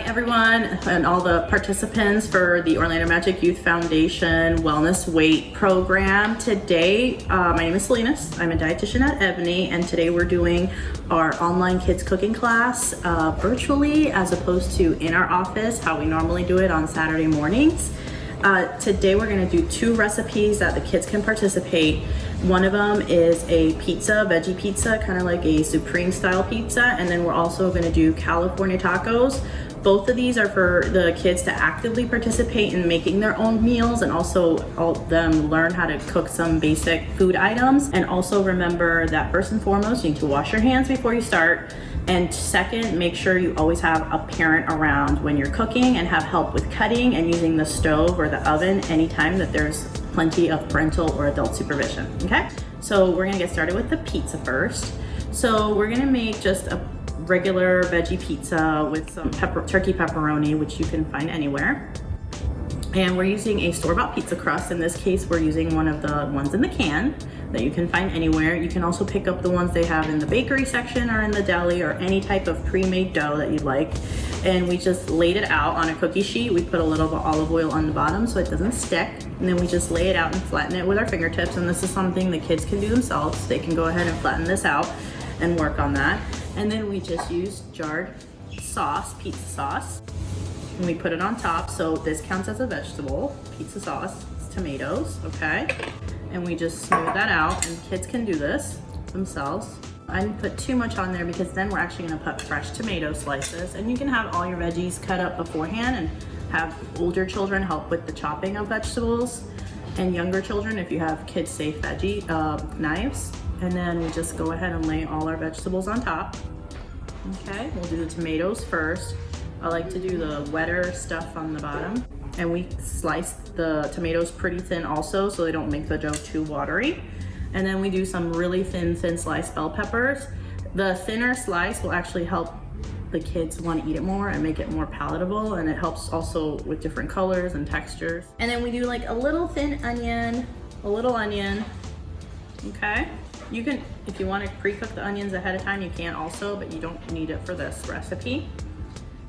everyone and all the participants for the Orlando Magic Youth Foundation Wellness Weight Program. Today, my name is Celines. I'm a dietitian at Hebni, and today we're doing our online kids cooking class virtually as opposed to in our office, how we normally do it on Saturday mornings. Today we're going to do 2 recipes that the kids can participate. One of them is a pizza, veggie pizza, kind of like a Supreme style pizza, and then we're also going to do California tacos. Both of these are for the kids to actively participate in making their own meals and also help them learn how to cook some basic food items. And also remember that first and foremost, you need to wash your hands before you start. And second, make sure you always have a parent around when you're cooking and have help with cutting and using the stove or the oven anytime that there's plenty of parental or adult supervision, okay? So we're gonna get started with the pizza first. So we're gonna make just a regular veggie pizza with some turkey pepperoni, which you can find anywhere. And we're using a store-bought pizza crust. In this case, we're using one of the ones in the can that you can find anywhere. You can also pick up the ones they have in the bakery section or in the deli or any type of pre-made dough that you'd like. And we just laid it out on a cookie sheet. We put a little olive oil on the bottom so it doesn't stick. And then we just lay it out and flatten it with our fingertips. And this is something the kids can do themselves. They can go ahead and flatten this out and work on that. And then we just use jarred sauce, pizza sauce. And we put it on top, so this counts as a vegetable. Pizza sauce, it's tomatoes, okay? And we just smooth that out, and kids can do this themselves. I didn't put too much on there because then we're actually gonna put fresh tomato slices, and you can have all your veggies cut up beforehand and have older children help with the chopping of vegetables, and younger children if you have kid-safe veggie knives. And then we just go ahead and lay all our vegetables on top. Okay, we'll do the tomatoes first. I like to do the wetter stuff on the bottom. And we slice the tomatoes pretty thin also so they don't make the dough too watery. And then we do some really thin sliced bell peppers. The thinner slice will actually help the kids want to eat it more and make it more palatable, and it helps also with different colors and textures. And then we do like a little thin onion, a little onion, okay? You can, if you want to pre-cook the onions ahead of time, you can also, but you don't need it for this recipe.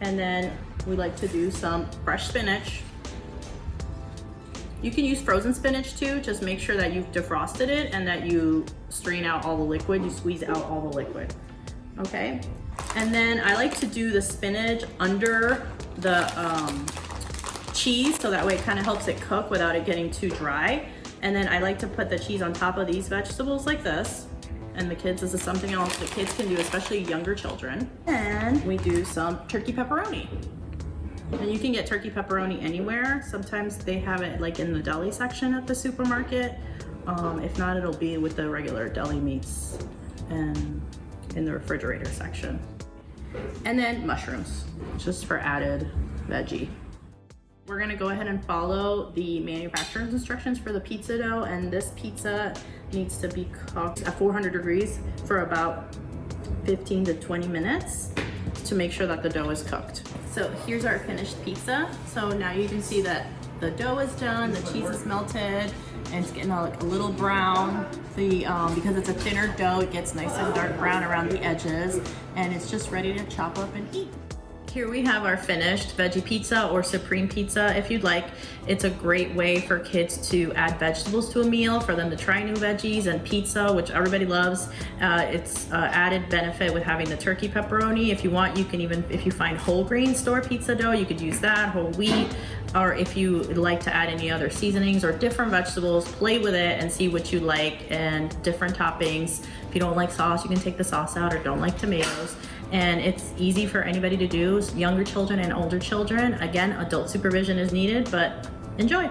And then we like to do some fresh spinach. You can use frozen spinach too, just make sure that you've defrosted it and that you strain out all the liquid, you squeeze out all the liquid, okay? And then I like to do the spinach under the cheese, so that way it kind of helps it cook without it getting too dry. And then I like to put the cheese on top of these vegetables like this. And the kids, this is something else the kids can do, especially younger children. And we do some turkey pepperoni. And you can get turkey pepperoni anywhere. Sometimes they have it like in the deli section at the supermarket. If not, it'll be with the regular deli meats and in the refrigerator section. And then mushrooms, just for added veggie. We're gonna go ahead and follow the manufacturer's instructions for the pizza dough, and this pizza needs to be cooked at 400 degrees for about 15 to 20 minutes to make sure that the dough is cooked. So here's our finished pizza. So now you can see that the dough is done, the cheese is melted, and it's getting like a little brown. Because it's a thinner dough, it gets nice and dark brown around the edges, and it's just ready to chop up and eat. Here we have our finished veggie pizza or Supreme pizza if you'd like. It's a great way for kids to add vegetables to a meal, for them to try new veggies, and pizza, which everybody loves. It's added benefit with having the turkey pepperoni. If you want, you can even, if you find whole grain store pizza dough, you could use that, whole wheat. Or if you like to add any other seasonings or different vegetables, play with it and see what you like and different toppings. If you don't like sauce, you can take the sauce out, or don't like tomatoes. And it's easy for anybody to do, younger children and older children. Again, adult supervision is needed, but enjoy.